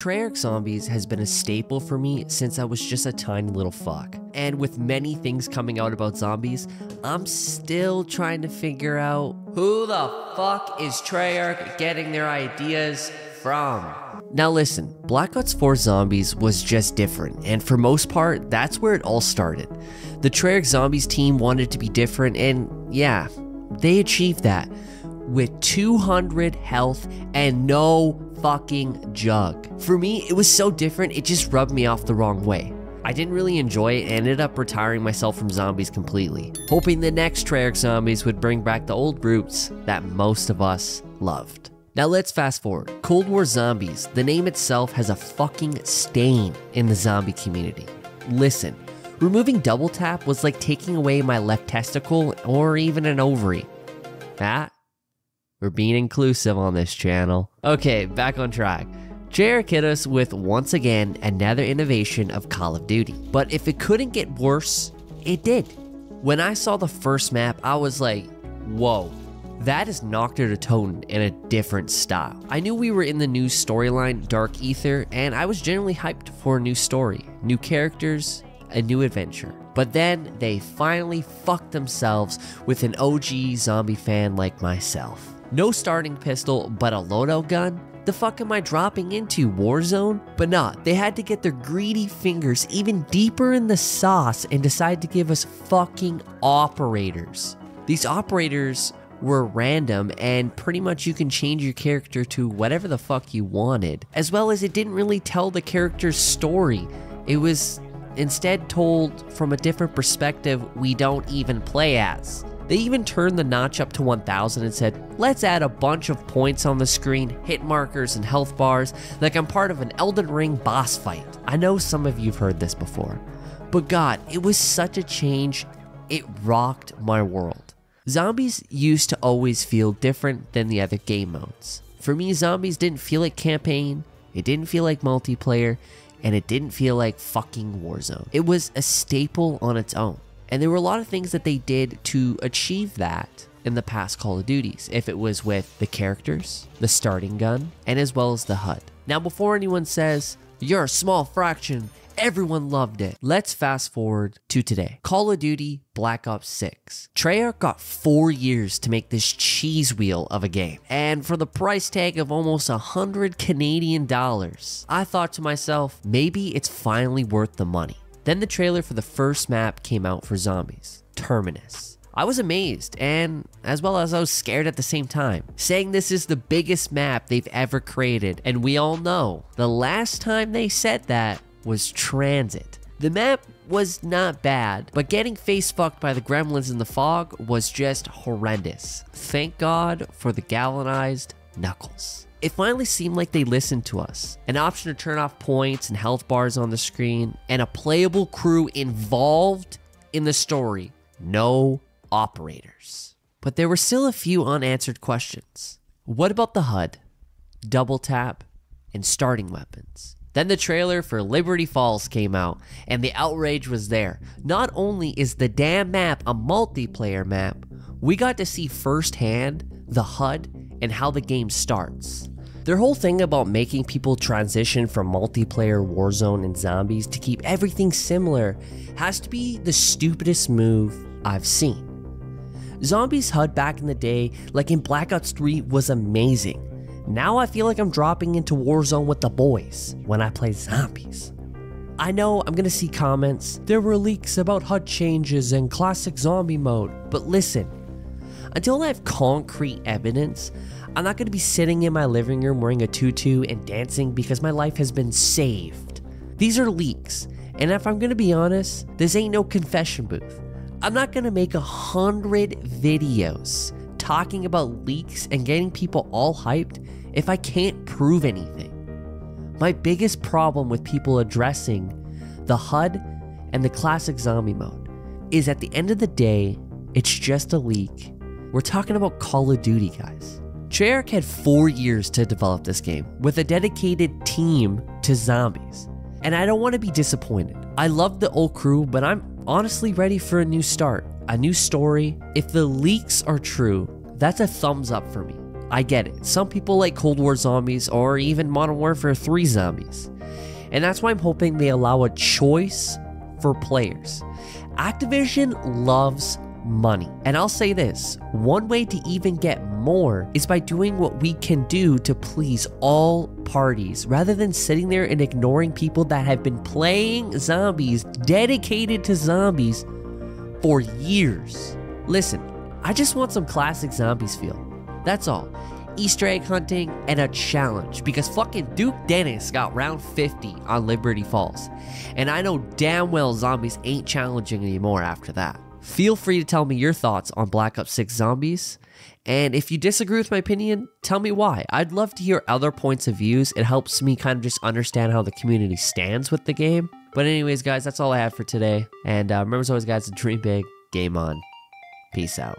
Treyarch Zombies has been a staple for me since I was just a tiny little fuck. And with many things coming out about zombies, I'm still trying to figure out who the fuck is Treyarch getting their ideas from? Now listen, Black Ops 4 Zombies was just different, and for most part, that's where it all started. The Treyarch Zombies team wanted to be different, and yeah, they achieved that. With 200 health and no fucking jug. For me, it was so different, it just rubbed me off the wrong way. I didn't really enjoy it and ended up retiring myself from zombies completely, hoping the next Treyarch Zombies would bring back the old roots that most of us loved. Now let's fast forward. Cold War Zombies, the name itself has a fucking stain in the zombie community. Listen, removing double tap was like taking away my left testicle or even an ovary. We're being inclusive on this channel. Okay, back on track. Treyarch hit us with, once again, another innovation of Call of Duty. But if it couldn't get worse, it did. When I saw the first map, I was like, whoa, that is Nocturne to Toten in a different style. I knew we were in the new storyline, Dark Ether, and I was generally hyped for a new story, new characters, a new adventure. But then they finally fucked themselves with an OG zombie fan like myself. No starting pistol, but a loadout gun? The fuck am I dropping into, Warzone? But nah, they had to get their greedy fingers even deeper in the sauce and decide to give us fucking operators. These operators were random and pretty much you can change your character to whatever the fuck you wanted. As well as it didn't really tell the character's story. It was instead told from a different perspective we don't even play as. They even turned the notch up to 1000 and said, let's add a bunch of points on the screen, hit markers and health bars, like I'm part of an Elden Ring boss fight. I know some of you've heard this before, but God, it was such a change, it rocked my world. Zombies used to always feel different than the other game modes. For me, Zombies didn't feel like campaign, it didn't feel like multiplayer, and it didn't feel like fucking Warzone. It was a staple on its own. And there were a lot of things that they did to achieve that in the past Call of Duties, if it was with the characters, the starting gun, and as well as the HUD. Now before anyone says, you're a small fraction, everyone loved it, let's fast forward to today. Call of Duty Black Ops 6. Treyarch got 4 years to make this cheese wheel of a game, and for the price tag of almost 100 Canadian dollars, I thought to myself, maybe it's finally worth the money. Then the trailer for the first map came out for Zombies, Terminus. I was amazed, and as well as I was scared at the same time, saying this is the biggest map they've ever created, and we all know the last time they said that was Transit. The map was not bad, but getting face fucked by the gremlins in the fog was just horrendous. Thank God for the galvanized knuckles. It finally seemed like they listened to us. An option to turn off points and health bars on the screen, and a playable crew involved in the story. No operators. But there were still a few unanswered questions. What about the HUD, double tap, and starting weapons? Then the trailer for Liberty Falls came out, and the outrage was there. Not only is the damn map a multiplayer map, we got to see firsthand the HUD and how the game starts. Their whole thing about making people transition from multiplayer Warzone and Zombies to keep everything similar has to be the stupidest move I've seen. Zombies HUD back in the day, like in Black Ops 3, was amazing. Now I feel like I'm dropping into Warzone with the boys when I play Zombies. I know I'm gonna see comments, there were leaks about HUD changes and classic zombie mode, but listen, until I have concrete evidence, I'm not going to be sitting in my living room wearing a tutu and dancing because my life has been saved. These are leaks, and if I'm going to be honest, this ain't no confession booth. I'm not going to make 100 videos talking about leaks and getting people all hyped if I can't prove anything. My biggest problem with people addressing the HUD and the classic zombie mode is at the end of the day, it's just a leak. We're talking about Call of Duty, guys. Treyarch had 4 years to develop this game with a dedicated team to Zombies. And I don't want to be disappointed. I love the old crew, but I'm honestly ready for a new start, a new story. If the leaks are true, that's a thumbs up for me. I get it. Some people like Cold War Zombies or even Modern Warfare 3 Zombies. And that's why I'm hoping they allow a choice for players. Activision loves money. And I'll say this, one way to even get more is by doing what we can do to please all parties, rather than sitting there and ignoring people that have been playing zombies, dedicated to zombies for years. Listen, I just want some classic Zombies feel. That's all. Easter egg hunting and a challenge, because fucking Duke Dennis got round 50 on Liberty Falls. And I know damn well Zombies ain't challenging anymore after that. Feel free to tell me your thoughts on Black Ops 6 Zombies. And if you disagree with my opinion, tell me why. I'd love to hear other points of views. It helps me kind of just understand how the community stands with the game. But anyways, guys, that's all I have for today. And remember as always, guys, to dream big, game on. Peace out.